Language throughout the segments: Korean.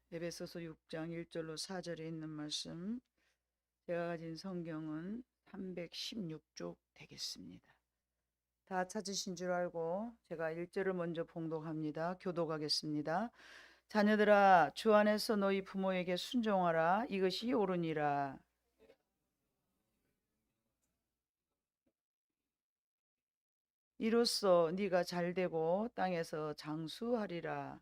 에베소서 6장 1절로 4절에 있는 말씀, 제가 가진 성경은 316쪽 되겠습니다. 다 찾으신 줄 알고 제가 1절을 먼저 봉독합니다. 교독하겠습니다. 자녀들아, 주 안에서 너희 부모에게 순종하라. 이것이 옳으니라. 이로써 네가 잘되고 땅에서 장수하리라.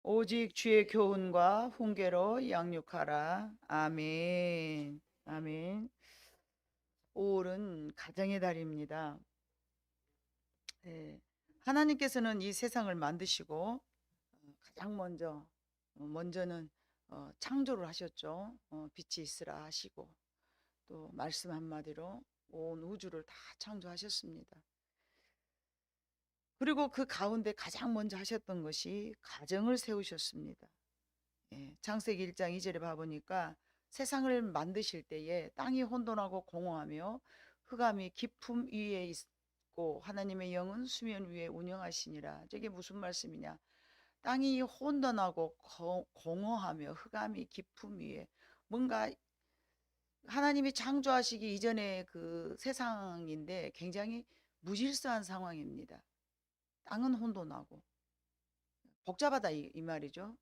오직 주의 교훈과 훈계로 양육하라. 아멘. 아멘. 5월은 가정의 달입니다. 네. 하나님께서는 이 세상을 만드시고 가장 먼저는 창조를 하셨죠. 빛이 있으라 하시고 또 말씀 한마디로 온 우주를 다 창조하셨습니다. 그리고 그 가운데 가장 먼저 하셨던 것이 가정을 세우셨습니다. 창세기 1장 2절에 봐보니까 세상을 만드실 때에 땅이 혼돈하고 공허하며 흑암이 깊음 위에 있고 하나님의 영은 수면 위에 운영하시니라. 저게 무슨 말씀이냐? 땅이 혼돈하고 공허하며 흑암이 깊음 위에, 뭔가 하나님이 창조하시기 이전의 그 세상인데 굉장히 무질서한 상황입니다. 땅은 혼돈하고 복잡하다 이 말이죠.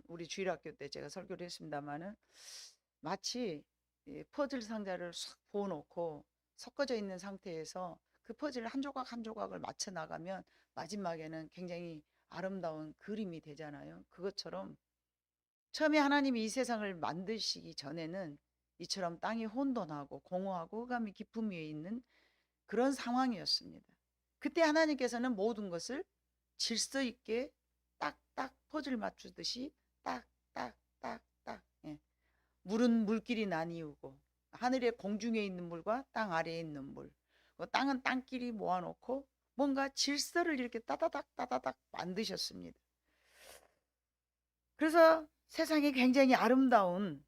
우리 주일학교 때 제가 설교를 했습니다마는 마치 퍼즐 상자를 싹 부어놓고 섞어져 있는 상태에서 그 퍼즐 한 조각 한 조각을 맞춰 나가면 마지막에는 굉장히 아름다운 그림이 되잖아요. 그것처럼 처음에 하나님이 이 세상을 만드시기 전에는 이처럼 땅이 혼돈하고 공허하고 흑암이 깊음 위에 있는 그런 상황이었습니다. 그때 하나님께서는 모든 것을 질서 있게 딱딱 퍼즐 맞추듯이 딱딱딱딱, 물은 물끼리 나뉘고 하늘의 공중에 있는 물과 땅 아래에 있는 물, 땅은 땅끼리 모아놓고 뭔가 질서를 이렇게 따다닥 따다닥 만드셨습니다. 그래서 세상이 굉장히 아름다운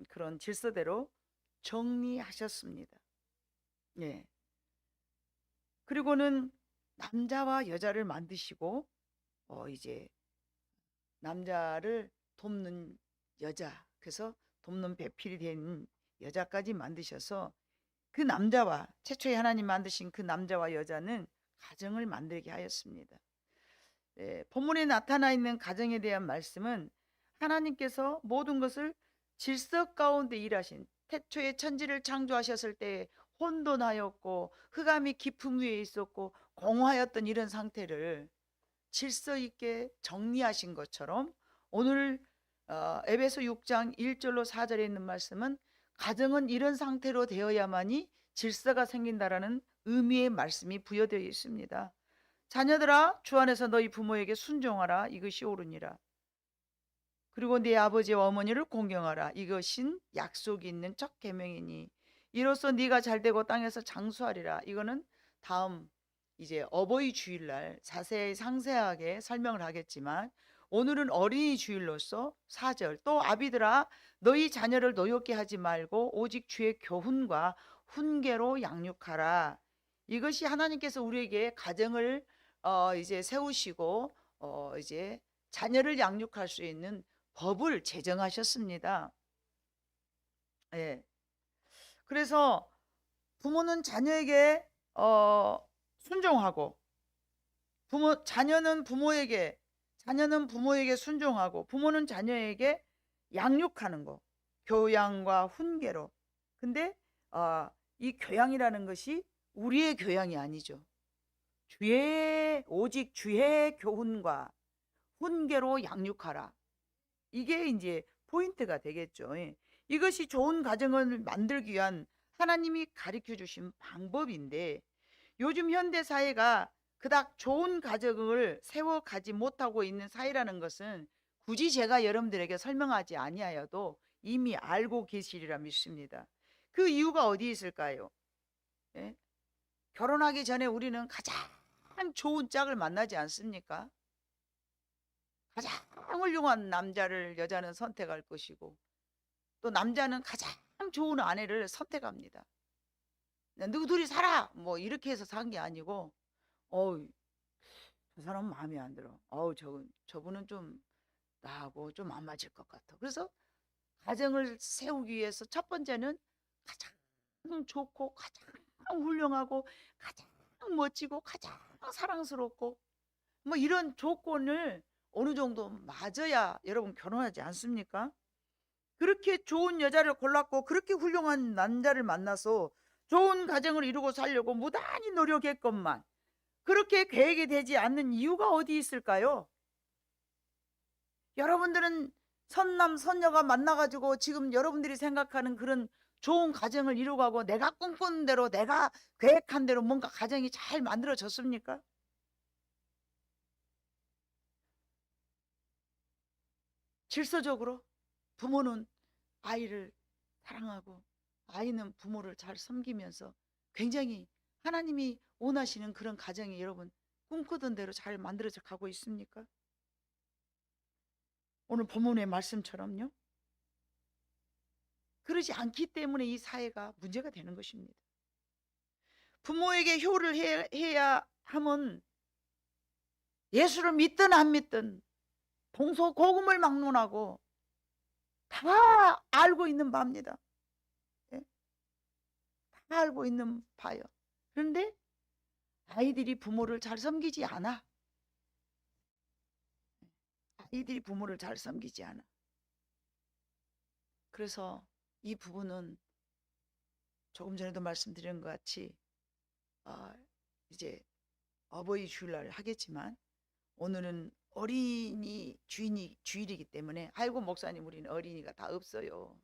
그런 질서대로 정리하셨습니다. 예. 그리고는 남자와 여자를 만드시고 이제 남자를 돕는 여자, 그래서 돕는 배필이 된 여자까지 만드셔서 그 남자와 최초에 하나님 만드신 그 남자와 여자는 가정을 만들게 하였습니다. 본문에 나타나 있는 가정에 대한 말씀은 하나님께서 모든 것을 질서 가운데 일하신, 태초에 천지를 창조하셨을 때 혼돈하였고 흑암이 깊음 위에 있었고 공허하였던 이런 상태를 질서 있게 정리하신 것처럼 오늘 에베소 6장 1절로 4절에 있는 말씀은 가정은 이런 상태로 되어야만이 질서가 생긴다라는 의미의 말씀이 부여되어 있습니다. 자녀들아, 주 안에서 너희 부모에게 순종하라. 이것이 옳으니라. 그리고 네 아버지와 어머니를 공경하라. 이것인 약속이 있는 첫 계명이니 이로써 네가 잘되고 땅에서 장수하리라. 이거는 다음 이제 어버이 주일날 자세히 상세하게 설명을 하겠지만 오늘은 어린이 주일로서 4절, 또 아비들아 너희 자녀를 노엽게 하지 말고 오직 주의 교훈과 훈계로 양육하라. 이것이 하나님께서 우리에게 가정을 이제 세우시고 이제 자녀를 양육할 수 있는 법을 제정하셨습니다. 예. 그래서 부모는 자녀에게 순종하고 자녀는 부모에게 순종하고 부모는 자녀에게 양육하는 거, 교양과 훈계로. 근데 이 교양이라는 것이 우리의 교양이 아니죠. 오직 주의 교훈과 훈계로 양육하라. 이게 이제 포인트가 되겠죠. 이것이 좋은 가정을 만들기 위한 하나님이 가르쳐 주신 방법인데 요즘 현대 사회가 그닥 좋은 가정을 세워가지 못하고 있는 사회라는 것은 굳이 제가 여러분들에게 설명하지 아니하여도 이미 알고 계시리라 믿습니다. 그 이유가 어디 있을까요? 예? 결혼하기 전에 우리는 가장 좋은 짝을 만나지 않습니까? 가장 훌륭한 남자를 여자는 선택할 것이고 또 남자는 가장 좋은 아내를 선택합니다. 누구 둘이 살아 뭐 이렇게 해서 산 게 아니고 저 사람은 마음에 안 들어. 저분은 좀 나하고 좀 안 맞을 것 같아. 그래서 가정을 세우기 위해서 첫 번째는 가장 좋고 가장 훌륭하고 가장 멋지고 가장 사랑스럽고 뭐 이런 조건을 어느 정도 맞아야 여러분 결혼하지 않습니까? 그렇게 좋은 여자를 골랐고 그렇게 훌륭한 남자를 만나서 좋은 가정을 이루고 살려고 무단히 노력했건만 그렇게 계획이 되지 않는 이유가 어디 있을까요? 여러분들은 선남 선녀가 만나가지고 지금 여러분들이 생각하는 그런 좋은 가정을 이루가고 내가 꿈꾸는 대로 내가 계획한 대로 뭔가 가정이 잘 만들어졌습니까? 질서적으로 부모는 아이를 사랑하고 아이는 부모를 잘 섬기면서 굉장히 하나님이 원하시는 그런 가정이 여러분 꿈꾸던 대로 잘 만들어져 가고 있습니까? 오늘 본문의 말씀처럼요. 그러지 않기 때문에 이 사회가 문제가 되는 것입니다. 부모에게 효를 해야 하면 예수를 믿든 안 믿든 동서고금을 막론하고 다 알고 있는 바입니다. 예? 다 알고 있는 바요. 그런데 아이들이 부모를 잘 섬기지 않아. 아이들이 부모를 잘 섬기지 않아. 그래서 이 부분은 조금 전에도 말씀드린 것 같이 이제 어버이 주일날 하겠지만 오늘은 어린이 주일이기 때문에 아이고 목사님 우리는 어린이가 다 없어요.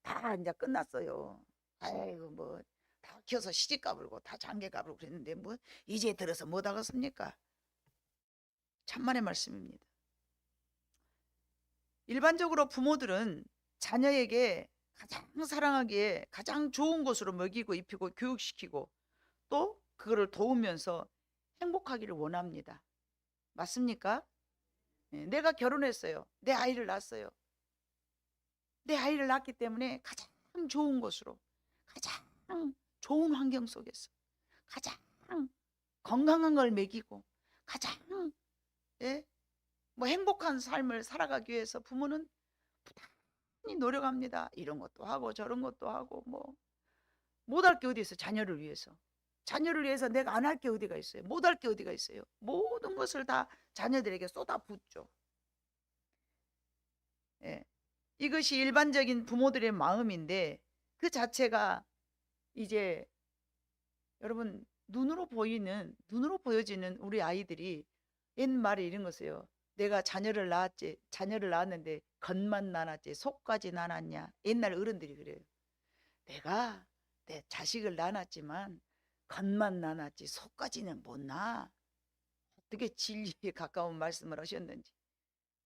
다 이제 끝났어요. 아이고 뭐 다 키워서 시집 가불고 다 장가 가불고 그랬는데 뭐 이제 들어서 못 하겠습니까? 천만의 말씀입니다. 일반적으로 부모들은 자녀에게 가장 사랑하기에 가장 좋은 것으로 먹이고 입히고 교육시키고 또 그거를 도우면서 행복하기를 원합니다. 맞습니까? 네, 내가 결혼했어요. 내 아이를 낳았어요. 내 아이를 낳았기 때문에 가장 좋은 곳으로 가장 좋은 환경 속에서 가장 건강한 걸 먹이고 가장 예? 뭐 행복한 삶을 살아가기 위해서 부모는 부단히 노력합니다. 이런 것도 하고 저런 것도 하고 뭐 못할 게 어디 있어요. 자녀를 위해서. 자녀를 위해서 내가 안 할 게 어디가 있어요. 못할 게 어디가 있어요. 모든 것을 다 자녀들에게 쏟아붓죠. 예. 이것이 일반적인 부모들의 마음인데 그 자체가 이제 여러분 눈으로 보여지는 우리 아이들이 옛말에 이런 거세요. 내가 자녀를 낳았는데 겉만 나눴지 속까지 나눴냐. 옛날 어른들이 그래요. 내가 내 자식을 낳았지만 겉만 나눴지 속까지는 못 낳아. 어떻게 진리에 가까운 말씀을 하셨는지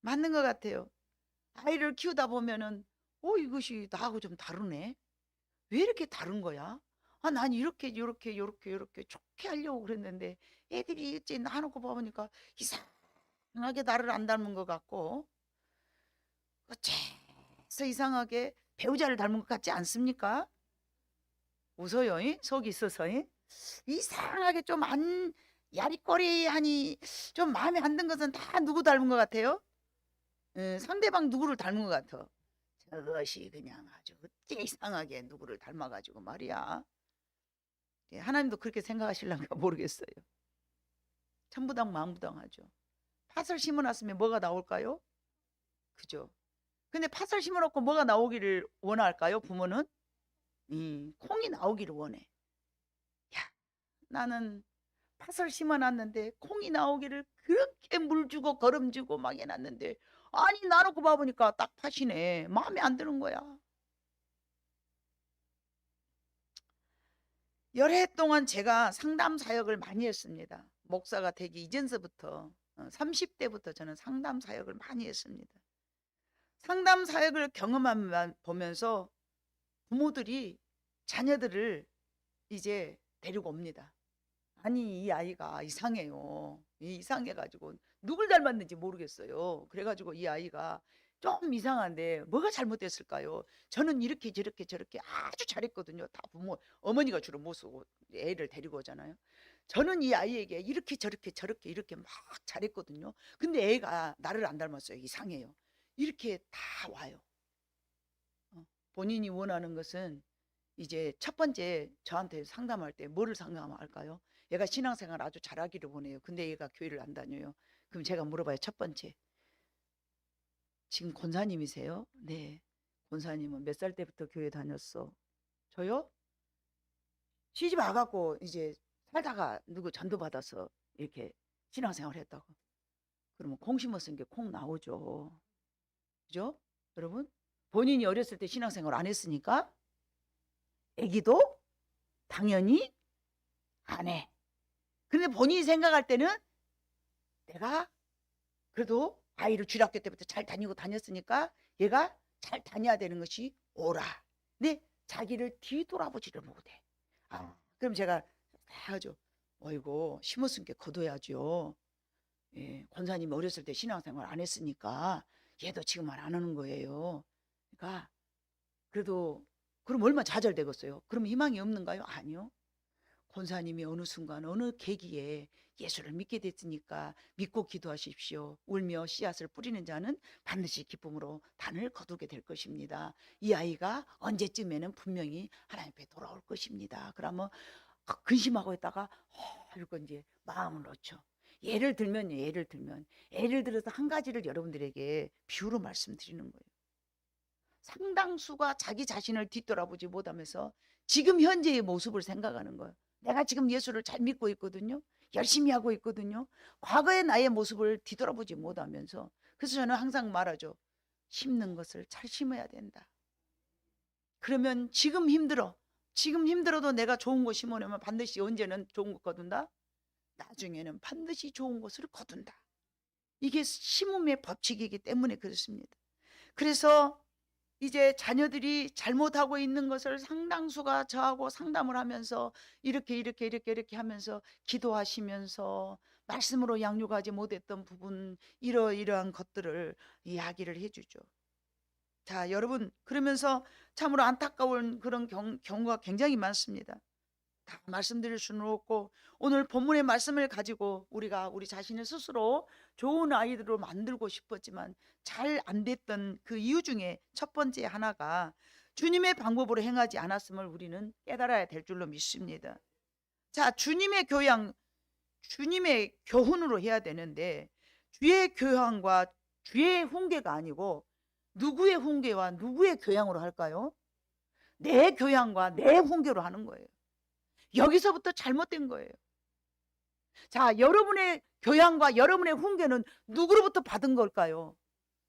맞는 것 같아요. 아이를 키우다 보면은 이것이 나하고 좀 다르네. 왜 이렇게 다른 거야? 난 이렇게 좋게 하려고 그랬는데 애들이 이제 나놓고 보니까 이상하게 나를 안 닮은 것 같고 어째서 이상하게 배우자를 닮은 것 같지 않습니까? 웃어요. 속이 있어서. 이상하게 좀 안 야리꼬리하니 좀 마음에 안 든 것은 다 누구 닮은 것 같아요? 상대방 누구를 닮은 것 같아. 저것이 그냥 아주 어째 이상하게 누구를 닮아가지고 말이야. 하나님도 그렇게 생각하실란가 모르겠어요. 천부당 만부당하죠. 팥을 심어놨으면 뭐가 나올까요? 그죠? 근데 팥을 심어놓고 뭐가 나오기를 원할까요? 부모는 콩이 나오기를 원해. 야, 나는 팥을 심어놨는데 콩이 나오기를 그렇게 물 주고 거름 주고 막 해놨는데 아니 나놓고 봐보니까 딱 팥이네. 마음에 안 드는 거야. 여러 해 동안 제가 상담 사역을 많이 했습니다. 목사가 되기 이전서부터 30대부터 저는 상담 사역을 많이 했습니다. 상담 사역을 경험하면 보면서 부모들이 자녀들을 이제 데리고 옵니다. 아니 이 아이가 이상해요. 이상해가지고 누굴 닮았는지 모르겠어요. 그래가지고 이 아이가 좀 이상한데 뭐가 잘못됐을까요? 저는 이렇게 저렇게 저렇게 아주 잘했거든요. 다 부모 어머니가 주로 모시고 애를 데리고 오잖아요. 저는 이 아이에게 이렇게 저렇게 저렇게 이렇게 막 잘했거든요. 근데 애가 나를 안 닮았어요. 이상해요. 이렇게 다 와요. 본인이 원하는 것은 이제 첫 번째 저한테 상담할 때 뭐를 상담할까요? 얘가 신앙생활 아주 잘하기를 원해요. 근데 얘가 교회를 안 다녀요. 그럼 제가 물어봐요. 첫 번째. 지금 권사님이세요? 네. 권사님은 몇 살 때부터 교회 다녔어? 저요? 시집 와갖고 이제 살다가 누구 전도받아서 이렇게 신앙생활 했다고. 그러면 콩 심었은 게 콩 나오죠. 그죠? 여러분? 본인이 어렸을 때 신앙생활 안 했으니까 애기도 당연히 안 해. 근데 본인이 생각할 때는 내가 그래도 아이를 주일학교 때부터 잘 다니고 다녔으니까 얘가 잘 다녀야 되는 것이 옳아. 근데 자기를 뒤돌아보지를 못해. 그럼 제가 하죠. 어이고 심었은 게 거둬야죠. 예, 권사님 어렸을 때 신앙생활 안 했으니까 얘도 지금 안 하는 거예요. 그러니까 그래도 그럼 얼마나 좌절되겠어요. 그럼 희망이 없는가요? 아니요. 권사님이 어느 순간 어느 계기에 예수를 믿게 됐으니까 믿고 기도하십시오. 울며 씨앗을 뿌리는 자는 반드시 기쁨으로 단을 거두게 될 것입니다. 이 아이가 언제쯤에는 분명히 하나님 앞에 돌아올 것입니다. 그러면 근심하고 있다가 이거 이제 마음을 놓죠. 예를 들어서 한 가지를 여러분들에게 비유로 말씀드리는 거예요. 상당수가 자기 자신을 뒤돌아보지 못하면서 지금 현재의 모습을 생각하는 거예요. 내가 지금 예수를 잘 믿고 있거든요. 열심히 하고 있거든요. 과거의 나의 모습을 뒤돌아보지 못하면서. 그래서 저는 항상 말하죠. 심는 것을 잘 심어야 된다. 그러면 지금 힘들어. 지금 힘들어도 내가 좋은 거 심어내면 반드시 언제는 좋은 거 거둔다. 나중에는 반드시 좋은 것을 거둔다. 이게 심음의 법칙이기 때문에 그렇습니다. 그래서 이제 자녀들이 잘못하고 있는 것을 상당수가 저하고 상담을 하면서 이렇게 하면서 기도하시면서 말씀으로 양육하지 못했던 부분 이러이러한 것들을 이야기를 해주죠. 자, 여러분, 그러면서 참으로 안타까운 그런 경우가 굉장히 많습니다. 다 말씀드릴 수는 없고 오늘 본문의 말씀을 가지고 우리가 우리 자신을 스스로 좋은 아이들로 만들고 싶었지만 잘 안 됐던 그 이유 중에 첫 번째 하나가 주님의 방법으로 행하지 않았음을 우리는 깨달아야 될 줄로 믿습니다. 자, 주님의 교양, 주님의 교훈으로 해야 되는데 주의 교양과 주의 훈계가 아니고 누구의 훈계와 누구의 교양으로 할까요? 내 교양과 내 훈계로 하는 거예요. 여기서부터 잘못된 거예요. 자, 여러분의 교양과 여러분의 훈계는 누구로부터 받은 걸까요?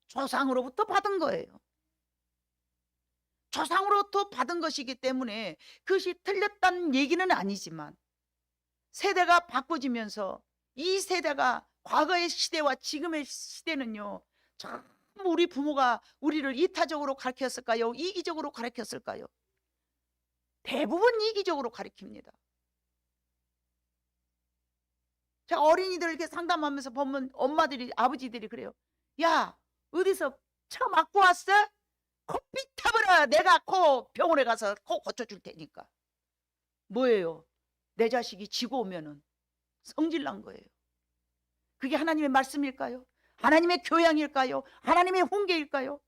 조상으로부터 받은 거예요. 조상으로부터 받은 것이기 때문에 그것이 틀렸다는 얘기는 아니지만 세대가 바꿔지면서 이 세대가 과거의 시대와 지금의 시대는요, 참 우리 부모가 우리를 이타적으로 가르쳤을까요? 이기적으로 가르쳤을까요? 대부분 이기적으로 가르칩니다. 제가 어린이들 이렇게 상담하면서 보면 엄마들이, 아버지들이 그래요. 야, 어디서 쳐 맞고 왔어? 코피 타버려. 내가 코 병원에 가서 코 고쳐줄 테니까. 뭐예요? 내 자식이 지고 오면은 성질 난 거예요. 그게 하나님의 말씀일까요? 하나님의 교양일까요? 하나님의 훈계일까요?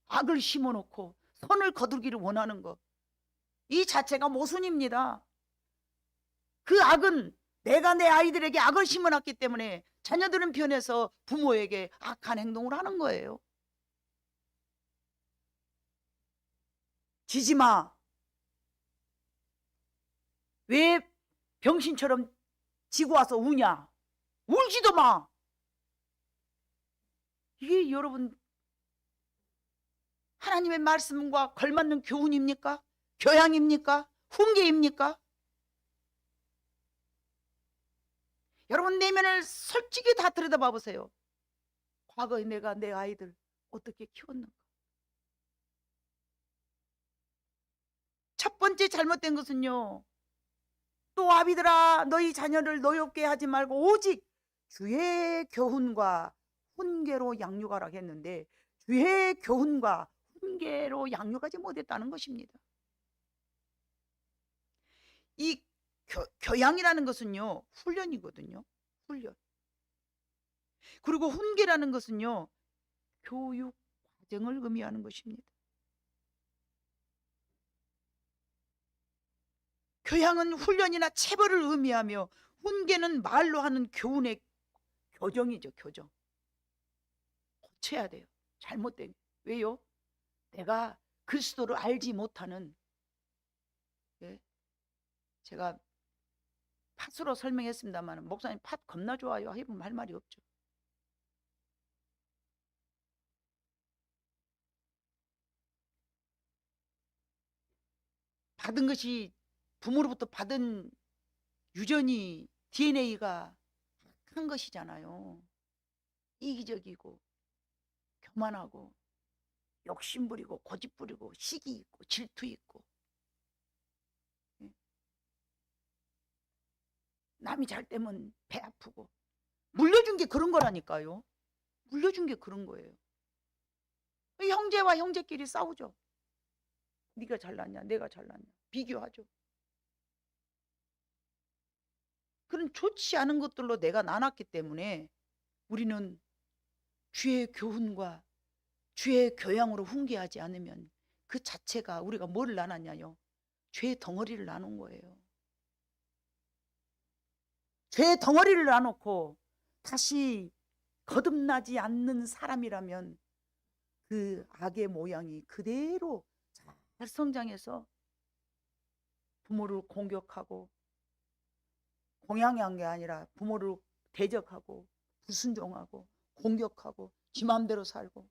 악을 심어놓고 선을 거두기를 원하는 것, 이 자체가 모순입니다. 그 악은 내가 내 아이들에게 악을 심어놨기 때문에 자녀들은 변해서 부모에게 악한 행동을 하는 거예요. 지지마. 왜 병신처럼 지고 와서 우냐? 울지도 마. 이게 여러분 하나님의 말씀과 걸맞는 교훈입니까? 교양입니까? 훈계입니까? 여러분 내면을 솔직히 다 들여다봐 보세요. 과거에 내가 내 아이들 어떻게 키웠는가? 첫 번째 잘못된 것은요, 또 아비들아 너희 자녀를 노엽게 하지 말고 오직 주의 교훈과 훈계로 양육하라 했는데 주의 교훈과 훈계로 양육하지 못했다는 것입니다. 이 교양이라는 것은요, 훈련이거든요. 훈련. 그리고 훈계라는 것은요, 교육 과정을 의미하는 것입니다. 교양은 훈련이나 체벌을 의미하며 훈계는 말로 하는 교훈의 교정이죠. 교정. 고쳐야 돼요. 잘못된. 왜요? 내가 그리스도를 알지 못하는, 예? 제가 팥으로 설명했습니다만 목사님 팥 겁나 좋아요. 해보면 할 말이 없죠. 받은 것이 부모로부터 받은 유전이 DNA가 한 것이잖아요. 이기적이고 교만하고 욕심부리고 고집부리고 시기 있고 질투 있고, 남이 잘 되면 배 아프고, 물려준 게 그런 거라니까요. 물려준 게 그런 거예요. 형제와 형제끼리 싸우죠. 네가 잘났냐 내가 잘났냐 비교하죠. 그런 좋지 않은 것들로 내가 나눴기 때문에 우리는 주의 교훈과 주의 교양으로 훈계하지 않으면 그 자체가 우리가 뭘 나눴냐요? 죄의 덩어리를 나눈 거예요. 죄의 덩어리를 나놓고 다시 거듭나지 않는 사람이라면 그 악의 모양이 그대로 잘 성장해서 부모를 공격하고, 공양한 게 아니라 부모를 대적하고 불순종하고 공격하고 지 마음대로 살고,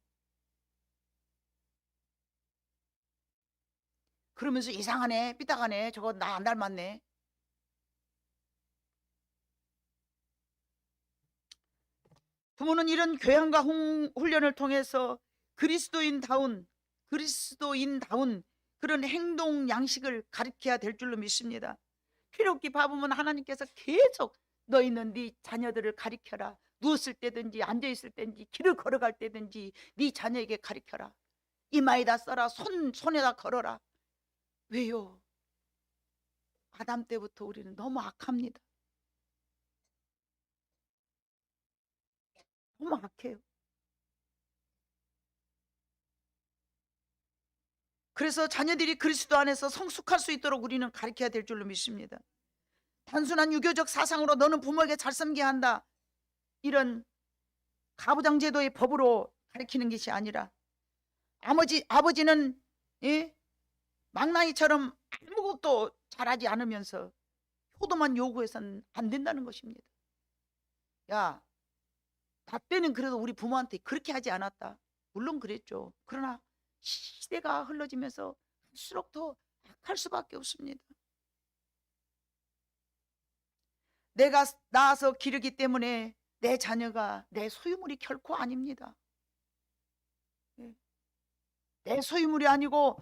그러면서 이상하네 삐딱하네 저거 나 안 닮았네. 부모는 이런 교양과 훈련을 통해서 그리스도인다운 그런 행동 양식을 가르쳐야 될 줄로 믿습니다. 필요없게 봐보면 하나님께서 계속 너희는 네 자녀들을 가르쳐라. 누웠을 때든지 앉아있을 때든지 길을 걸어갈 때든지 네 자녀에게 가르쳐라. 이마에다 써라. 손에다 걸어라. 왜요? 아담 때부터 우리는 너무 악합니다. 너무 악해요. 그래서 자녀들이 그리스도 안에서 성숙할 수 있도록 우리는 가르쳐야 될 줄로 믿습니다. 단순한 유교적 사상으로 너는 부모에게 잘 섬겨야 한다, 이런 가부장제도의 법으로 가르치는 것이 아니라, 아버지는 망나니처럼 아무것도 잘하지 않으면서 효도만 요구해서는 안 된다는 것입니다. 야, 나 때는 그래도 우리 부모한테 그렇게 하지 않았다. 물론 그랬죠. 그러나 시대가 흘러지면서 할수록 더 악할 수밖에 없습니다. 내가 낳아서 기르기 때문에 내 자녀가 내 소유물이 결코 아닙니다. 내 소유물이 아니고,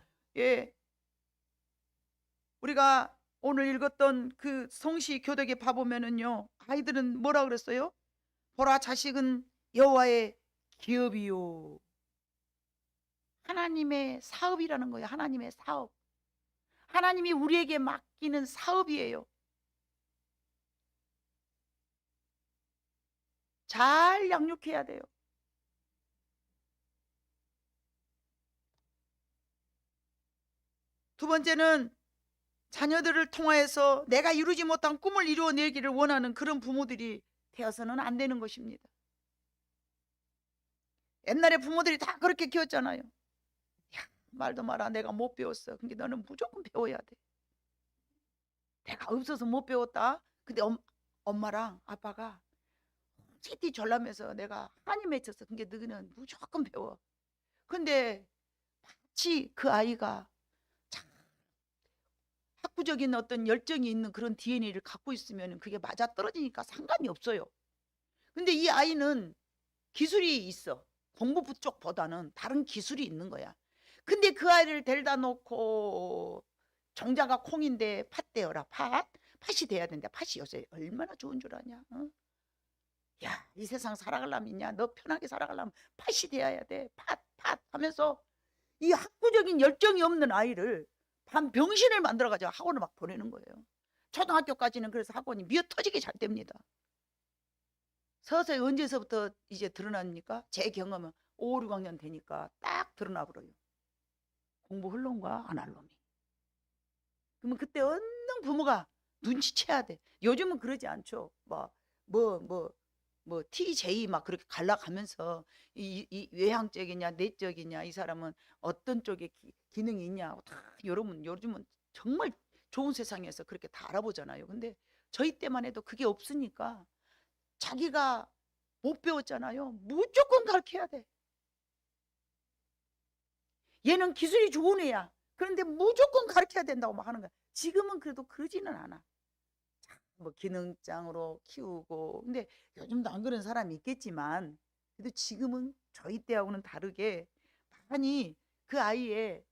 우리가 오늘 읽었던 그 성시 교독에 봐보면은요, 아이들은 뭐라 그랬어요? 보라, 자식은 여호와의 기업이요. 하나님의 사업이라는 거예요. 하나님의 사업. 하나님이 우리에게 맡기는 사업이에요. 잘 양육해야 돼요. 두 번째는 자녀들을 통하여서 내가 이루지 못한 꿈을 이루어내기를 원하는 그런 부모들이 되어서는 안 되는 것입니다. 옛날에 부모들이 다 그렇게 키웠잖아요. 야, 말도 마라. 내가 못 배웠어. 근데 너는 무조건 배워야 돼. 내가 없어서 못 배웠다. 근데 엄마랑 아빠가 찌띠 졸라면서 내가 한이 맺혔어. 근데 너는 무조건 배워. 근데 마치 그 아이가 학구적인 어떤 열정이 있는 그런 DNA를 갖고 있으면 그게 맞아떨어지니까 상관이 없어요. 근데 이 아이는 기술이 있어. 공부 쪽보다는 다른 기술이 있는 거야. 근데 그 아이를 데려다 놓고 정자가 콩인데 팥 떼어라. 팥이 돼야 된다. 팥이 요새 얼마나 좋은 줄 아냐. 어? 야, 이 세상 살아가려면 있냐? 너 편하게 살아가려면 팥이 돼야 돼. 팥 하면서 이 학구적인 열정이 없는 아이를 반병신을 만들어가지고 학원을 막 보내는 거예요. 초등학교까지는 그래서 학원이 미어 터지게 잘 됩니다. 서서히 언제서부터 이제 드러납니까? 제 경험은 5, 6학년 되니까 딱 드러나 버려요. 공부 흘러온가 안 할 놈이. 그러면 그때 얼른 부모가 눈치채야 돼. 요즘은 그러지 않죠. TJ 막 그렇게 갈라가면서 이 외향적이냐 내적이냐, 이 사람은 어떤 쪽에 기능이 있냐, 다 여러분 요즘은 정말 좋은 세상에서 그렇게 다 알아보잖아요. 근데 저희 때만 해도 그게 없으니까 자기가 못 배웠잖아요. 무조건 가르쳐야 돼. 얘는 기술이 좋은 애야. 그런데 무조건 가르쳐야 된다고 막 하는 거야. 지금은 그래도 그러지는 않아. 뭐 기능장으로 키우고. 근데 요즘도 안 그런 사람이 있겠지만 그래도 지금은 저희 때하고는 다르게 많이 그 아이의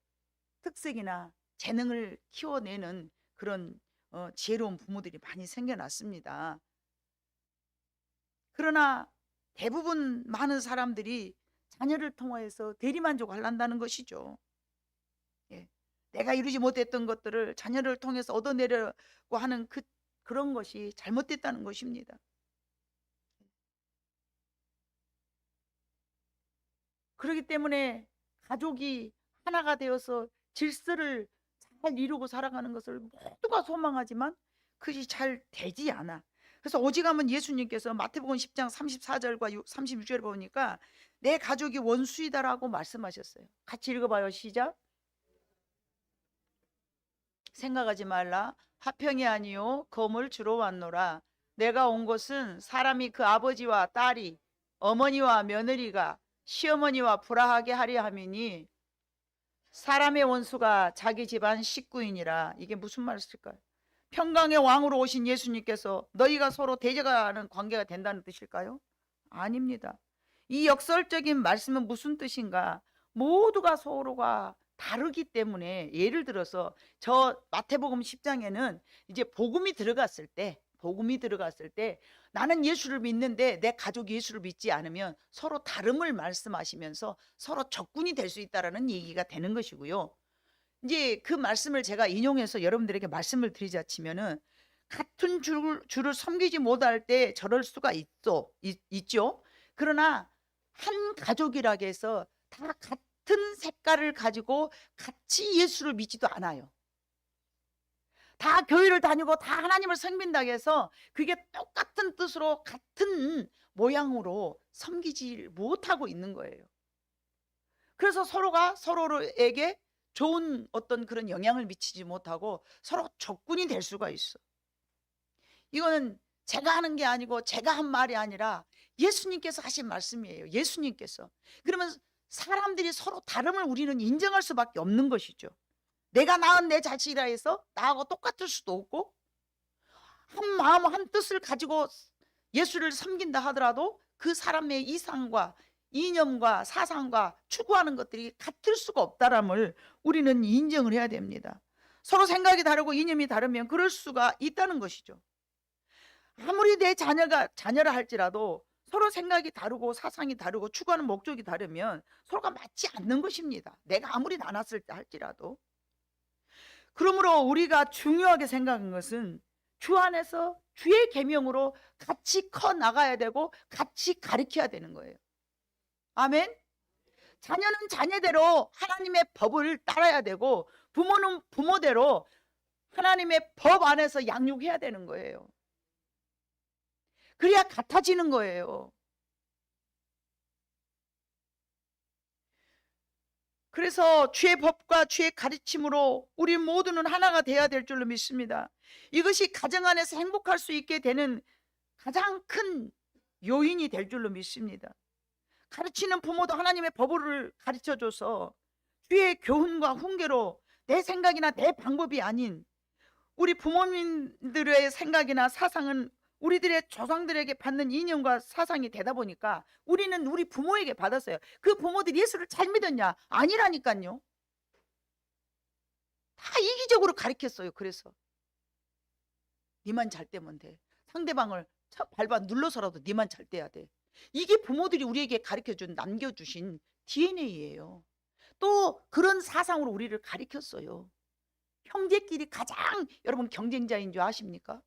특색이나 재능을 키워내는 그런 지혜로운 부모들이 많이 생겨났습니다. 그러나 대부분 많은 사람들이 자녀를 통해서 대리만족을 한다는 것이죠. 예. 내가 이루지 못했던 것들을 자녀를 통해서 얻어내려고 하는 그런 것이 잘못됐다는 것입니다. 그렇기 때문에 가족이 하나가 되어서 질서를 잘 이루고 살아가는 것을 모두가 소망하지만 그것이 잘 되지 않아. 그래서 오직하면 예수님께서 마태복음 10장 34절과 36절을 보니까 내 가족이 원수이다라고 말씀하셨어요. 같이 읽어봐요. 시작. 생각하지 말라. 화평이 아니요 검을 주러 왔노라. 내가 온 것은 사람이 그 아버지와 딸이, 어머니와 며느리가, 시어머니와 불화하게 하려 함이니 사람의 원수가 자기 집안 식구이니라. 이게 무슨 말일까요? 평강의 왕으로 오신 예수님께서 너희가 서로 대적하는 관계가 된다는 뜻일까요? 아닙니다. 이 역설적인 말씀은 무슨 뜻인가? 모두가 서로가 다르기 때문에, 예를 들어서 저 마태복음 10장에는 이제 복음이 들어갔을 때 나는 예수를 믿는데 내 가족이 예수를 믿지 않으면 서로 다름을 말씀하시면서 서로 적군이 될 수 있다라는 얘기가 되는 것이고요. 이제 그 말씀을 제가 인용해서 여러분들에게 말씀을 드리자 치면은, 같은 주를 섬기지 못할 때 저럴 수가 있죠. 그러나 한 가족이라고 해서 다 같은 색깔을 가지고 같이 예수를 믿지도 않아요. 다 교회를 다니고 다 하나님을 섬긴다고 해서 그게 똑같은 뜻으로 같은 모양으로 섬기지 못하고 있는 거예요. 그래서 서로가 서로에게 좋은 어떤 그런 영향을 미치지 못하고 서로 적군이 될 수가 있어. 이거는 제가 하는 게 아니고 제가 한 말이 아니라 예수님께서 하신 말씀이에요. 예수님께서. 그러면 사람들이 서로 다름을 우리는 인정할 수밖에 없는 것이죠. 내가 낳은 내 자식이라 해서 나하고 똑같을 수도 없고, 한 마음 한 뜻을 가지고 예수를 섬긴다 하더라도 그 사람의 이상과 이념과 사상과 추구하는 것들이 같을 수가 없다람을 우리는 인정을 해야 됩니다. 서로 생각이 다르고 이념이 다르면 그럴 수가 있다는 것이죠. 아무리 내 자녀라 할지라도 서로 생각이 다르고 사상이 다르고 추구하는 목적이 다르면 서로가 맞지 않는 것입니다. 내가 아무리 나눴을 때 할지라도. 그러므로 우리가 중요하게 생각한 것은 주 안에서 주의 계명으로 같이 커 나가야 되고 같이 가르쳐야 되는 거예요. 아멘. 자녀는 자녀대로 하나님의 법을 따라야 되고, 부모는 부모대로 하나님의 법 안에서 양육해야 되는 거예요. 그래야 같아지는 거예요. 그래서 주의 법과 주의 가르침으로 우리 모두는 하나가 돼야 될 줄로 믿습니다. 이것이 가정 안에서 행복할 수 있게 되는 가장 큰 요인이 될 줄로 믿습니다. 가르치는 부모도 하나님의 법을 가르쳐줘서 주의 교훈과 훈계로 내 생각이나 내 방법이 아닌 우리 부모님들의 생각이나 사상은 우리들의 조상들에게 받는 이념과 사상이 되다 보니까 우리는 우리 부모에게 받았어요. 그 부모들이 예수를 잘 믿었냐? 아니라니까요. 다 이기적으로 가르쳤어요. 그래서 니만 잘 되면 돼. 상대방을 밟아 눌러서라도 니만 잘 돼야 돼. 이게 부모들이 우리에게 가르쳐준, 남겨주신 DNA예요. 또 그런 사상으로 우리를 가르쳤어요. 형제끼리 가장 여러분 경쟁자인 줄 아십니까?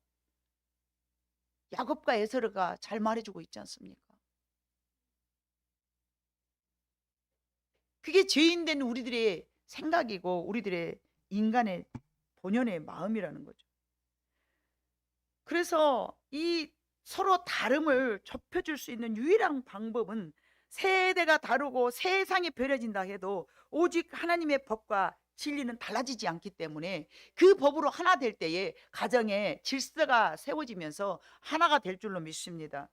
야곱과 에서가 잘 말해주고 있지 않습니까? 그게 죄인된 우리들의 생각이고 우리들의 인간의 본연의 마음이라는 거죠. 그래서 이 서로 다름을 좁혀줄 수 있는 유일한 방법은 세대가 다르고 세상이 변해진다 해도 오직 하나님의 법과 진리는 달라지지 않기 때문에 그 법으로 하나 될 때에 가정에 질서가 세워지면서 하나가 될 줄로 믿습니다.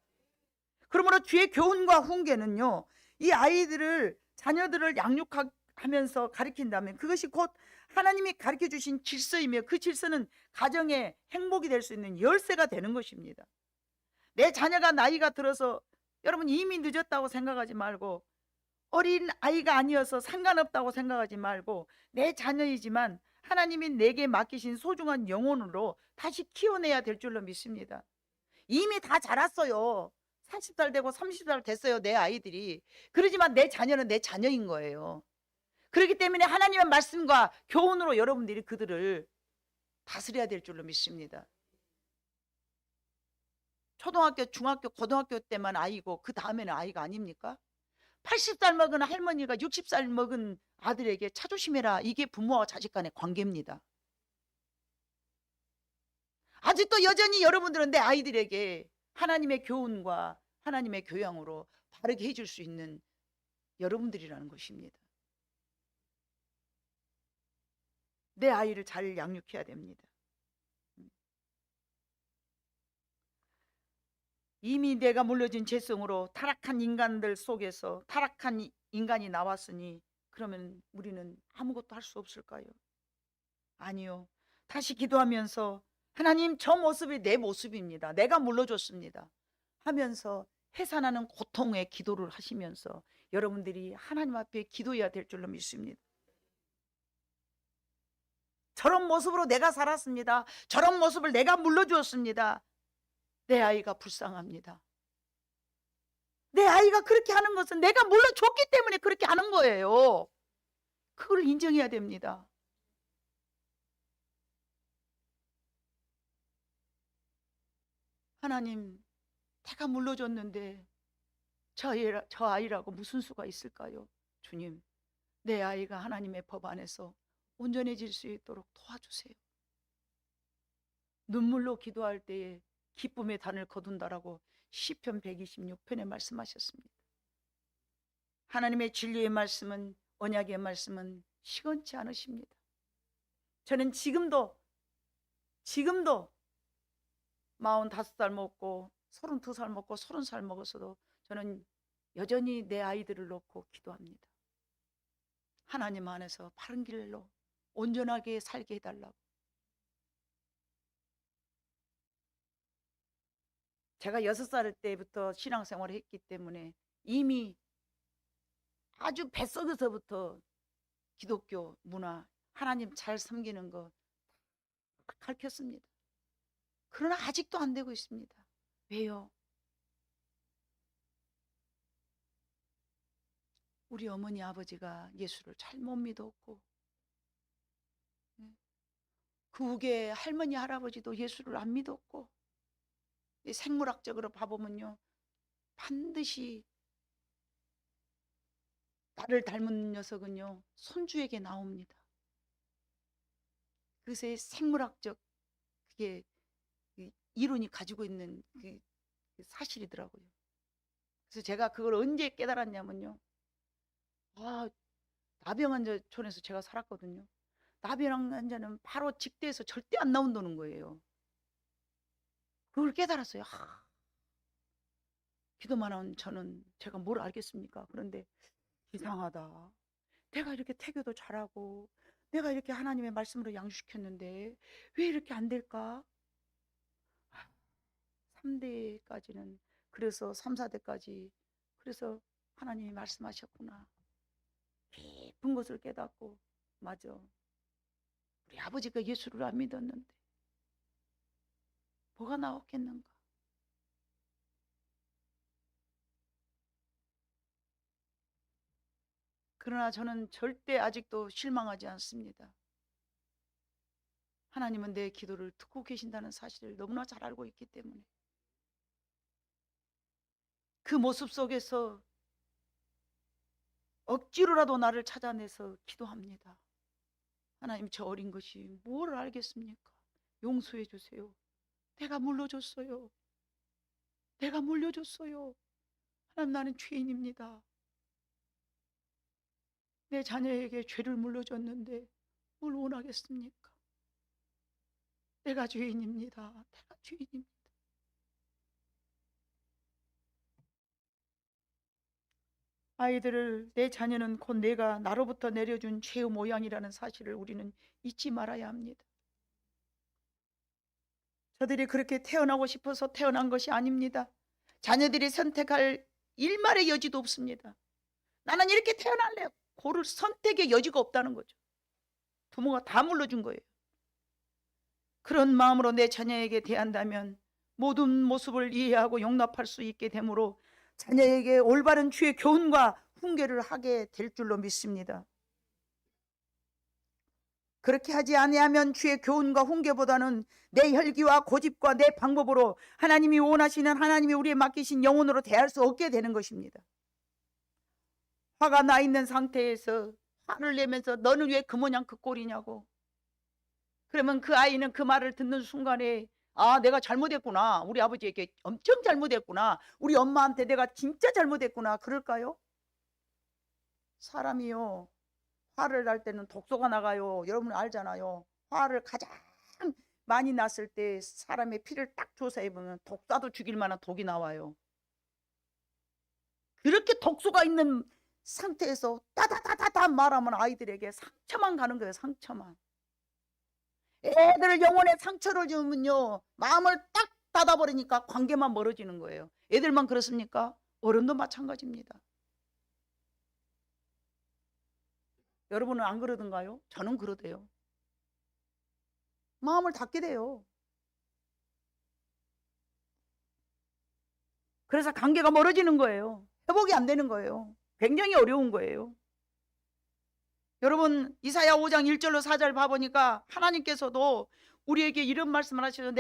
그러므로 주의 교훈과 훈계는요, 이 아이들을 자녀들을 양육하면서 가르친다면 그것이 곧 하나님이 가르쳐 주신 질서이며 그 질서는 가정의 행복이 될 수 있는 열쇠가 되는 것입니다. 내 자녀가 나이가 들어서 여러분 이미 늦었다고 생각하지 말고 어린 아이가 아니어서 상관없다고 생각하지 말고 내 자녀이지만 하나님이 내게 맡기신 소중한 영혼으로 다시 키워내야 될 줄로 믿습니다. 이미 다 자랐어요. 40살 되고 30살 됐어요, 내 아이들이. 그러지만 내 자녀는 내 자녀인 거예요. 그렇기 때문에 하나님의 말씀과 교훈으로 여러분들이 그들을 다스려야 될 줄로 믿습니다. 초등학교, 중학교, 고등학교 때만 아이고 그 다음에는 아이가 아닙니까? 80살 먹은 할머니가 60살 먹은 아들에게 차 조심해라. 이게 부모와 자식 간의 관계입니다. 아직도 여전히 여러분들은 내 아이들에게 하나님의 교훈과 하나님의 교양으로 바르게 해줄 수 있는 여러분들이라는 것입니다. 내 아이를 잘 양육해야 됩니다. 이미 내가 물려진 죄성으로 타락한 인간들 속에서 타락한 인간이 나왔으니 그러면 우리는 아무것도 할 수 없을까요? 아니요. 다시 기도하면서 하나님, 저 모습이 내 모습입니다. 내가 물러줬습니다 하면서 해산하는 고통의 기도를 하시면서 여러분들이 하나님 앞에 기도해야 될 줄로 믿습니다. 저런 모습으로 내가 살았습니다. 저런 모습을 내가 물러주었습니다. 내 아이가 불쌍합니다. 내 아이가 그렇게 하는 것은 내가 물러줬기 때문에 그렇게 하는 거예요. 그걸 인정해야 됩니다. 하나님, 내가 물러줬는데 저 아이라고 무슨 수가 있을까요? 주님, 내 아이가 하나님의 법 안에서 온전해질 수 있도록 도와주세요. 눈물로 기도할 때에 기쁨의 단을 거둔다라고 시편 126편에 말씀하셨습니다. 하나님의 진리의 말씀은, 언약의 말씀은 시건치 않으십니다. 저는 지금도 45살 먹고 32살 먹고 30살 먹었어도 저는 여전히 내 아이들을 놓고 기도합니다. 하나님 안에서 바른 길로 온전하게 살게 해달라고. 제가 6살 때부터 신앙생활을 했기 때문에 이미 아주 뱃속에서부터 기독교 문화, 하나님 잘 섬기는 거 가르쳤습니다. 그러나 아직도 안 되고 있습니다. 왜요? 우리 어머니 아버지가 예수를 잘 못 믿었고 그 후에 할머니 할아버지도 예수를 안 믿었고 생물학적으로 봐보면요, 반드시 나를 닮은 녀석은요 손주에게 나옵니다. 그래서 생물학적 그게 이론이 가지고 있는 그 사실이더라고요. 그래서 제가 그걸 언제 깨달았냐면요, 나병환자촌에서 제가 살았거든요. 나병환자는 바로 직대에서 절대 안 나온다는 거예요. 그걸 깨달았어요. 기도만 한 저는 제가 뭘 알겠습니까? 그런데 이상하다. 내가 이렇게 태교도 잘하고 내가 이렇게 하나님의 말씀으로 양육시켰는데 왜 이렇게 안 될까? 3대까지는 그래서 3, 4대까지 그래서 하나님이 말씀하셨구나. 깊은 것을 깨닫고 맞아. 우리 아버지가 예수를 안 믿었는데 뭐가 나왔겠는가? 그러나 저는 절대 아직도 실망하지 않습니다. 하나님은 내 기도를 듣고 계신다는 사실을 너무나 잘 알고 있기 때문에 그 모습 속에서 억지로라도 나를 찾아내서 기도합니다. 하나님, 저 어린 것이 뭘 알겠습니까? 용서해 주세요. 내가 물러줬어요. 내가 물려줬어요. 하나님, 나는 죄인입니다. 내 자녀에게 죄를 물려줬는데 뭘 원하겠습니까? 내가 죄인입니다. 내가 죄인입니다. 아이들을, 내 자녀는 곧 내가 나로부터 내려준 죄의 모양이라는 사실을 우리는 잊지 말아야 합니다. 저들이 그렇게 태어나고 싶어서 태어난 것이 아닙니다. 자녀들이 선택할 일말의 여지도 없습니다. 나는 이렇게 태어날래. 고를 선택의 여지가 없다는 거죠. 부모가 다 물러준 거예요. 그런 마음으로 내 자녀에게 대한다면 모든 모습을 이해하고 용납할 수 있게 되므로 자녀에게 올바른 주의 교훈과 훈계를 하게 될 줄로 믿습니다. 그렇게 하지 아니하면 주의 교훈과 훈계보다는 내 혈기와 고집과 내 방법으로 하나님이 원하시는, 하나님이 우리에 맡기신 영혼으로 대할 수 없게 되는 것입니다. 화가 나 있는 상태에서 화를 내면서 너는 왜 그 모양 그 꼴이냐고, 그러면 그 아이는 그 말을 듣는 순간에 아, 내가 잘못했구나, 우리 아버지에게 엄청 잘못했구나, 우리 엄마한테 내가 진짜 잘못했구나, 그럴까요? 사람이요, 화를 날 때는 독소가 나가요. 여러분 알잖아요. 화를 가장 많이 났을 때 사람의 피를 딱 조사해보면 독사도 죽일 만한 독이 나와요. 그렇게 독소가 있는 상태에서 따다다다다 말하면 아이들에게 상처만 가는 거예요. 상처만. 애들 영혼에 상처를 주면요, 마음을 딱 닫아버리니까 관계만 멀어지는 거예요. 애들만 그렇습니까? 어른도 마찬가지입니다. 여러분은 안 그러던가요? 저는 그러대요. 마음을 닫게 돼요. 그래서 관계가 멀어지는 거예요. 회복이 안 되는 거예요. 굉장히 어려운 거예요. 여러분, 이사야 5장 1절로 4절 봐보니까 하나님께서도 우리에게 이런 말씀을 하시죠.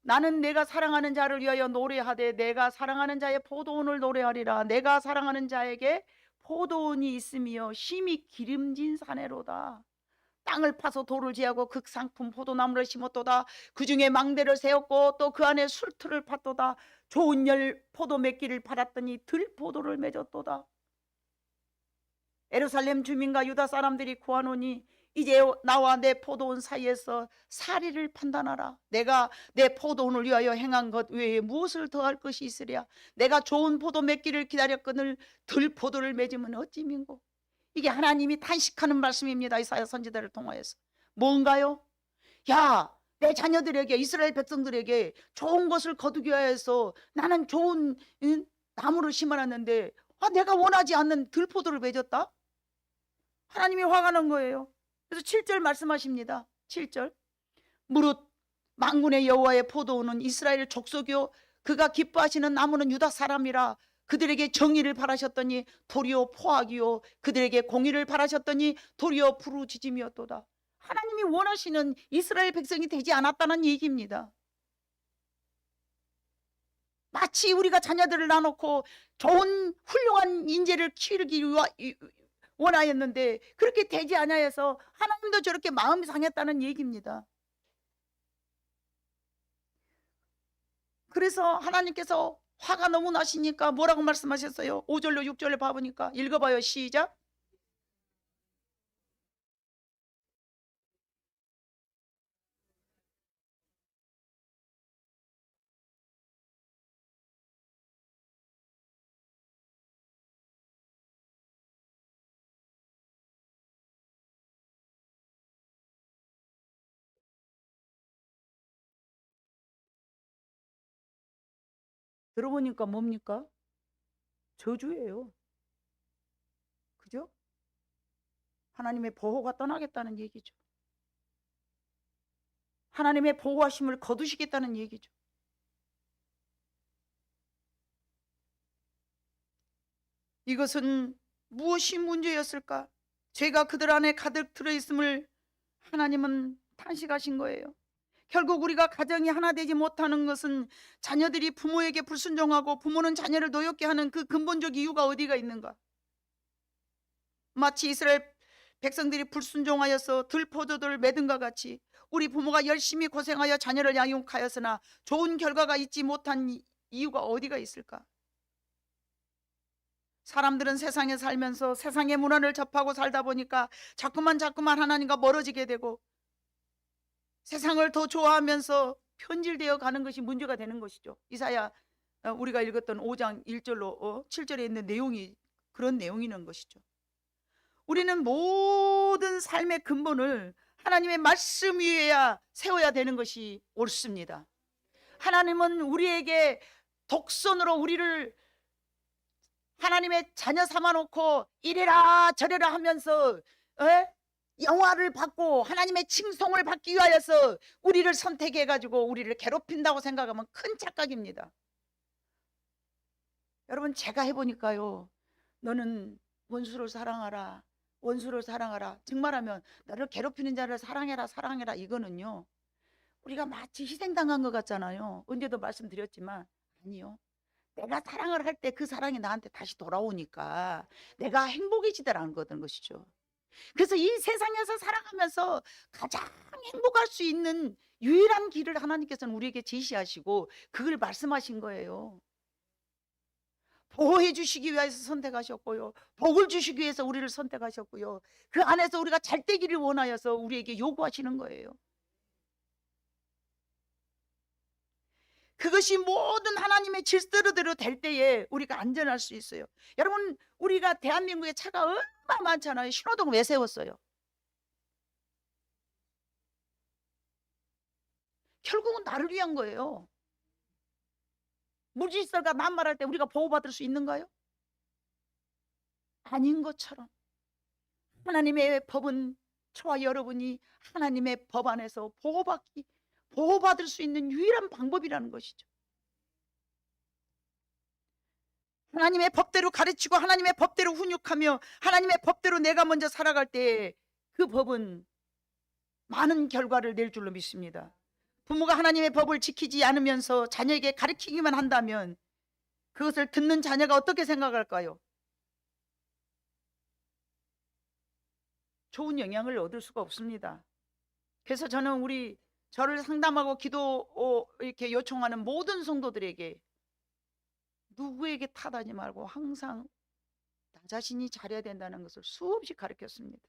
나는 내가 사랑하는 자를 위하여 노래하되 내가 사랑하는 자의 포도원을 노래하리라. 내가 사랑하는 자에게 포도원이 있으며 심히 기름진 사내로다. 땅을 파서 돌을 제하고 극상품 포도나무를 심었도다. 그 중에 망대를 세웠고 또 그 안에 술틀을 팠도다. 좋은 열 포도 맺기를 팔았더니 들포도를 맺었도다. 예루살렘 주민과 유다 사람들이 구하노니 이제 나와 내 포도원 사이에서 사리를 판단하라. 내가 내 포도원을 위하여 행한 것 외에 무엇을 더할 것이 있으랴. 내가 좋은 포도 맺기를 기다렸거늘 들포도를 맺으면 어찌민고. 이게 하나님이 탄식하는 말씀입니다. 이사야 선지자를 통하여서. 뭔가요? 야, 내 자녀들에게, 이스라엘 백성들에게 좋은 것을 거두기 위해서 나는 좋은 나무를 심어놨는데 내가 원하지 않는 들포도를 맺었다? 하나님이 화가 난 거예요. 그래서 7절 말씀하십니다. 7절. 무릇 만군의 여호와의 포도원은 이스라엘 족속이요 그가 기뻐하시는 나무는 유다 사람이라. 그들에게 정의를 바라셨더니 도리어 포악이요 그들에게 공의를 바라셨더니 도리어 부르짖음이었도다. 하나님이 원하시는 이스라엘 백성이 되지 않았다는 얘기입니다. 마치 우리가 자녀들을 낳아놓고 좋은 훌륭한 인재를 키우기 원하였는데 그렇게 되지 않아서 하나님도 저렇게 마음이 상했다는 얘기입니다. 그래서 하나님께서 화가 너무 나시니까 뭐라고 말씀하셨어요? 5절로 6절로 봐보니까 읽어봐요. 시작. 들어보니까 뭡니까? 저주예요. 그죠? 하나님의 보호가 떠나겠다는 얘기죠. 하나님의 보호하심을 거두시겠다는 얘기죠. 이것은 무엇이 문제였을까? 죄가 그들 안에 가득 들어있음을 하나님은 탄식하신 거예요. 결국 우리가 가정이 하나 되지 못하는 것은 자녀들이 부모에게 불순종하고 부모는 자녀를 노엽게 하는 그 근본적 이유가 어디가 있는가? 마치 이스라엘 백성들이 불순종하여서 들포도들 매든가 같이 우리 부모가 열심히 고생하여 자녀를 양육하였으나 좋은 결과가 있지 못한 이유가 어디가 있을까? 사람들은 세상에 살면서 세상의 문화를 접하고 살다 보니까 자꾸만 하나님과 멀어지게 되고 세상을 더 좋아하면서 편질되어 가는 것이 문제가 되는 것이죠. 이사야 우리가 읽었던 5장 1절로 7절에 있는 내용이 그런 내용이는 것이죠. 우리는 모든 삶의 근본을 하나님의 말씀 위에야 세워야 되는 것이 옳습니다. 하나님은 우리에게 독선으로 우리를 하나님의 자녀 삼아놓고 이래라 저래라 하면서 영화를 받고 하나님의 칭송을 받기 위하여서 우리를 선택해가지고 우리를 괴롭힌다고 생각하면 큰 착각입니다. 여러분, 제가 해보니까요, 너는 원수를 사랑하라, 원수를 사랑하라, 정말하면 너를 괴롭히는 자를 사랑해라 사랑해라, 이거는요 우리가 마치 희생당한 것 같잖아요. 언제도 말씀드렸지만 아니요, 내가 사랑을 할 때 그 사랑이 나한테 다시 돌아오니까 내가 행복해지더라는 것이죠. 그래서 이 세상에서 살아가면서 가장 행복할 수 있는 유일한 길을 하나님께서는 우리에게 제시하시고 그걸 말씀하신 거예요. 보호해 주시기 위해서 선택하셨고요, 복을 주시기 위해서 우리를 선택하셨고요, 그 안에서 우리가 잘 되기를 원하여서 우리에게 요구하시는 거예요. 그것이 모든 하나님의 질서대로 될 때에 우리가 안전할 수 있어요. 여러분, 우리가 대한민국에 차가 얼마나 많잖아요. 신호등 왜 세웠어요? 결국은 나를 위한 거예요. 물질서가 남말할 때 우리가 보호받을 수 있는가요? 아닌 것처럼 하나님의 법은 저와 여러분이 하나님의 법 안에서 보호받을 수 있는 유일한 방법이라는 것이죠. 하나님의 법대로 가르치고 하나님의 법대로 훈육하며 하나님의 법대로 내가 먼저 살아갈 때 그 법은 많은 결과를 낼 줄로 믿습니다. 부모가 하나님의 법을 지키지 않으면서 자녀에게 가르치기만 한다면 그것을 듣는 자녀가 어떻게 생각할까요? 좋은 영향을 얻을 수가 없습니다. 그래서 저는 저를 상담하고 기도 이렇게 요청하는 모든 성도들에게 누구에게 탓하지 말고 항상 나 자신이 잘해야 된다는 것을 수없이 가르쳤습니다.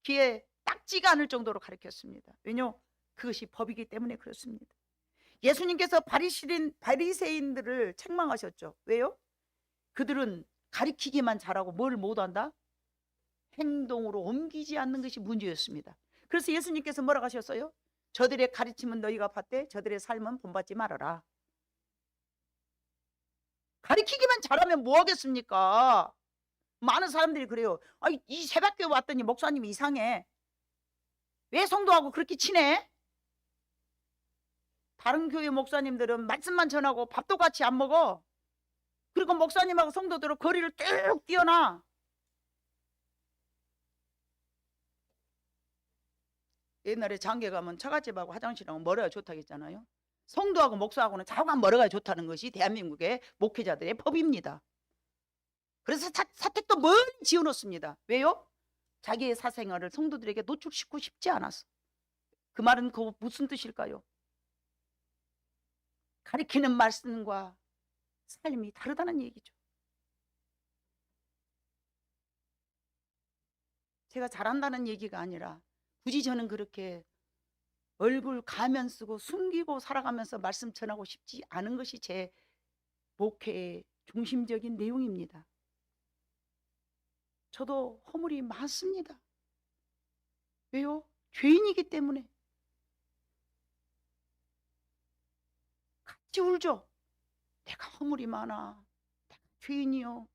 귀에 딱지가 않을 정도로 가르쳤습니다. 왜냐하면 그것이 법이기 때문에 그렇습니다. 예수님께서 바리새인들을 책망하셨죠. 왜요? 그들은 가르치기만 잘하고 뭘 못한다? 행동으로 옮기지 않는 것이 문제였습니다. 그래서 예수님께서 뭐라고 하셨어요? 저들의 가르침은 너희가 받되 저들의 삶은 본받지 말아라. 가르치기만 잘하면 뭐 하겠습니까? 많은 사람들이 그래요. 이 새벽교회 왔더니 목사님이 이상해. 왜 성도하고 그렇게 친해? 다른 교회 목사님들은 말씀만 전하고 밥도 같이 안 먹어. 그리고 목사님하고 성도들은 거리를 쭉 뛰어나. 옛날에 장계 가면 처갓집하고 화장실하고 멀어야 좋다고 했잖아요. 성도하고 목사하고는 좌우간 멀어야 좋다는 것이 대한민국의 목회자들의 법입니다. 그래서 사택도 멀리 지어놓습니다. 왜요? 자기의 사생활을 성도들에게 노출시키고 싶지 않아서. 그 말은 무슨 뜻일까요? 가리키는 말씀과 삶이 다르다는 얘기죠. 제가 잘한다는 얘기가 아니라 굳이 저는 그렇게 얼굴 가면 쓰고 숨기고 살아가면서 말씀 전하고 싶지 않은 것이 제 목회의 중심적인 내용입니다. 저도 허물이 많습니다. 왜요? 죄인이기 때문에. 같이 울죠. 내가 허물이 많아. 내가 죄인이요.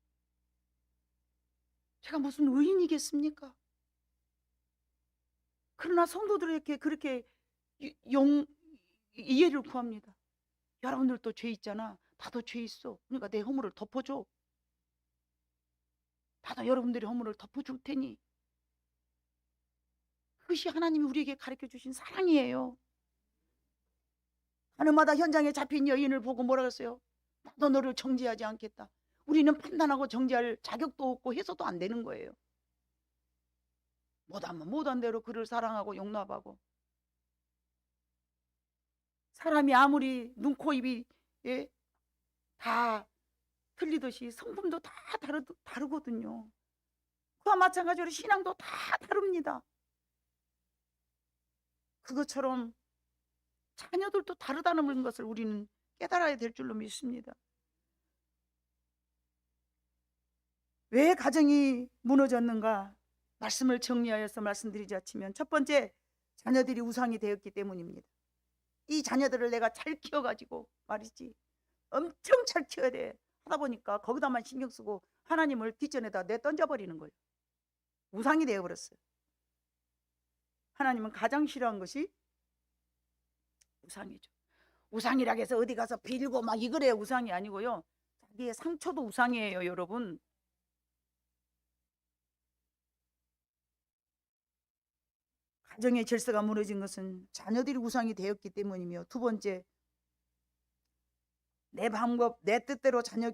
제가 무슨 의인이겠습니까? 그러나 성도들에게 그렇게 이해를 구합니다. 여러분들도 죄 있잖아. 나도 죄 있어. 그러니까 내 허물을 덮어줘. 나도 여러분들의 허물을 덮어줄 테니. 그것이 하나님이 우리에게 가르쳐 주신 사랑이에요. 하늘마다 현장에 잡힌 여인을 보고 뭐라 그랬어요? 나도 너를 정죄하지 않겠다. 우리는 판단하고 정죄할 자격도 없고 해서도 안 되는 거예요. 못하면 못한 대로 그를 사랑하고 용납하고, 사람이 아무리 눈, 코, 입이 예? 다 틀리듯이 성품도 다 다르거든요. 그와 마찬가지로 신앙도 다 다릅니다. 그것처럼 자녀들도 다르다는 것을 우리는 깨달아야 될 줄로 믿습니다. 왜 가정이 무너졌는가? 말씀을 정리하여서 말씀드리자치면, 첫 번째, 자녀들이 우상이 되었기 때문입니다. 이 자녀들을 내가 잘 키워가지고 말이지, 엄청 잘 키워야 돼 하다 보니까 거기다만 신경 쓰고 하나님을 뒷전에다 내던져버리는 거예요. 우상이 되어버렸어요. 하나님은 가장 싫어한 것이 우상이죠. 우상이라고 해서 어디 가서 빌고 막 이거래야 우상이 아니고요, 자기의 상처도 우상이에요. 여러분, 가정의 질서가 무너진 것은 자녀들이 우상이 되었기 때문이며, 두 번째, 내 방법, 내 뜻대로 자녀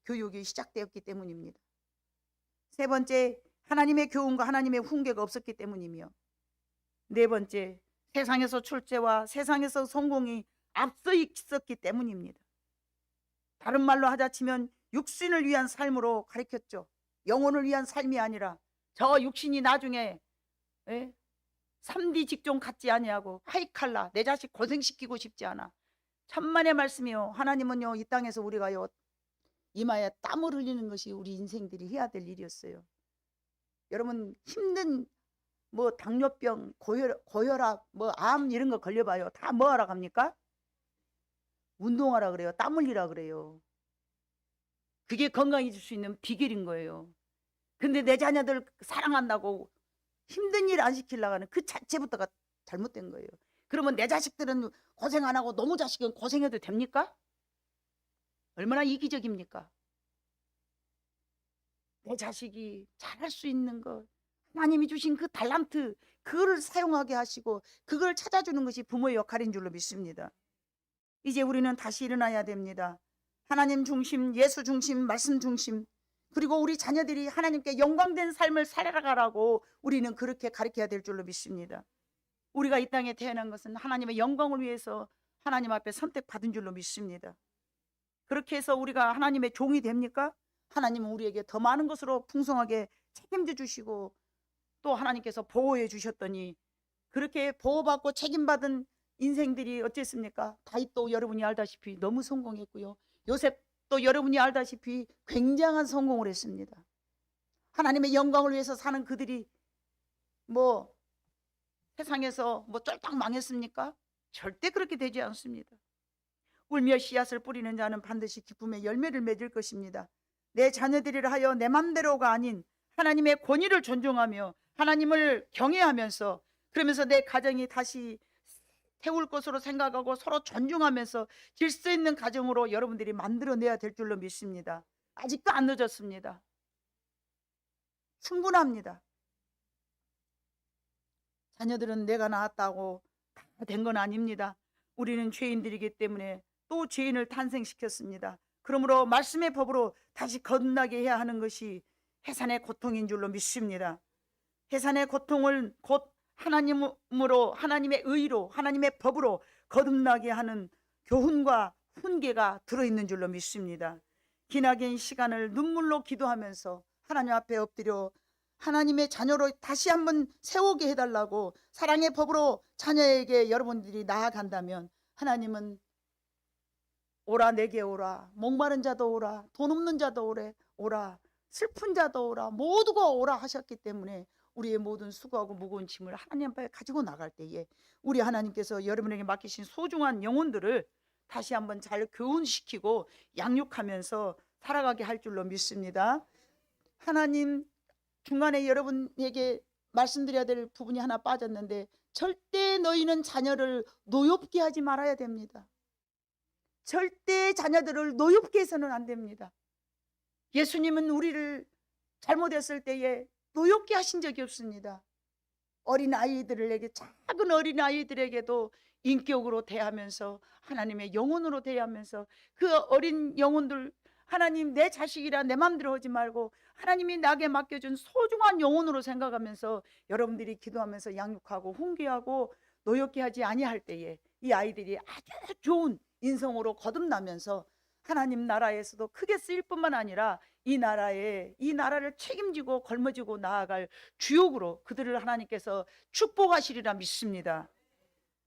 교육이 시작되었기 때문입니다. 세 번째, 하나님의 교훈과 하나님의 훈계가 없었기 때문이며, 네 번째, 세상에서 출세와 세상에서 성공이 앞서 있었기 때문입니다. 다른 말로 하자치면 육신을 위한 삶으로 가르쳤죠. 영혼을 위한 삶이 아니라 저 육신이 나중에 3D 직종 갖지 아니하고 하이칼라 내 자식 고생시키고 싶지 않아. 천만의 말씀이요. 하나님은요, 이 땅에서 우리가요, 이마에 땀을 흘리는 것이 우리 인생들이 해야 될 일이었어요. 여러분, 힘든 뭐 당뇨병, 고혈압, 뭐 암 이런 거 걸려봐요. 다 뭐 하라 합니까? 운동하라 그래요. 땀 흘리라 그래요. 그게 건강해질 수 있는 비결인 거예요. 근데 내 자녀들 사랑한다고 힘든 일 안 시키려고 하는 그 자체부터가 잘못된 거예요. 그러면 내 자식들은 고생 안 하고 너무 자식은 고생해도 됩니까? 얼마나 이기적입니까? 내 자식이 잘할 수 있는 것, 하나님이 주신 그 달란트, 그거를 사용하게 하시고 그걸 찾아주는 것이 부모의 역할인 줄로 믿습니다. 이제 우리는 다시 일어나야 됩니다. 하나님 중심, 예수 중심, 말씀 중심, 그리고 우리 자녀들이 하나님께 영광된 삶을 살아가라고 우리는 그렇게 가르쳐야 될 줄로 믿습니다. 우리가 이 땅에 태어난 것은 하나님의 영광을 위해서 하나님 앞에 선택받은 줄로 믿습니다. 그렇게 해서 우리가 하나님의 종이 됩니까? 하나님은 우리에게 더 많은 것으로 풍성하게 책임져 주시고 또 하나님께서 보호해 주셨더니, 그렇게 보호받고 책임받은 인생들이 어쨌습니까? 다윗도 여러분이 알다시피 너무 성공했고요, 요셉도 여러분이 알다시피 굉장한 성공을 했습니다. 하나님의 영광을 위해서 사는 그들이 뭐 세상에서 뭐 쫄딱 망했습니까? 절대 그렇게 되지 않습니다. 울며 씨앗을 뿌리는 자는 반드시 기쁨의 열매를 맺을 것입니다. 내 자녀들이라 하여 내 맘대로가 아닌 하나님의 권위를 존중하며 하나님을 경외하면서, 그러면서 내 가정이 다시 태울 것으로 생각하고 서로 존중하면서 질서 있는 가정으로 여러분들이 만들어내야 될 줄로 믿습니다. 아직도 안 늦었습니다. 충분합니다. 자녀들은 내가 낳았다고 다 된 건 아닙니다. 우리는 죄인들이기 때문에 또 죄인을 탄생시켰습니다. 그러므로 말씀의 법으로 다시 거듭나게 해야 하는 것이 해산의 고통인 줄로 믿습니다. 해산의 고통을 곧 하나님으로, 하나님의 의로, 하나님의 법으로 거듭나게 하는 교훈과 훈계가 들어있는 줄로 믿습니다. 기나긴 시간을 눈물로 기도하면서 하나님 앞에 엎드려 하나님의 자녀로 다시 한번 세우게 해달라고 사랑의 법으로 자녀에게 여러분들이 나아간다면, 하나님은 오라 내게 오라, 목마른 자도 오라, 돈 없는 자도 오라, 슬픈 자도 오라, 모두가 오라 하셨기 때문에 우리의 모든 수고하고 무거운 짐을 하나님 앞에 가지고 나갈 때에 우리 하나님께서 여러분에게 맡기신 소중한 영혼들을 다시 한번 잘 교훈시키고 양육하면서 살아가게 할 줄로 믿습니다. 하나님, 중간에 여러분에게 말씀드려야 될 부분이 하나 빠졌는데, 절대 너희는 자녀를 노엽게 하지 말아야 됩니다. 절대 자녀들을 노엽게 해서는 안 됩니다. 예수님은 우리를 잘못했을 때에 노엽게 하신 적이 없습니다. 어린 아이들에게, 작은 어린 아이들에게도 인격으로 대하면서 하나님의 영혼으로 대하면서 그 어린 영혼들, 하나님 내 자식이라 내 맘대로 하지 말고 하나님이 나에게 맡겨준 소중한 영혼으로 생각하면서 여러분들이 기도하면서 양육하고 훈계하고 노엽게 하지 아니할 때에 이 아이들이 아주 좋은 인성으로 거듭나면서 하나님 나라에서도 크게 쓰일 뿐만 아니라 이 나라를 책임지고 걸머지고 나아갈 주역으로 그들을 하나님께서 축복하시리라 믿습니다.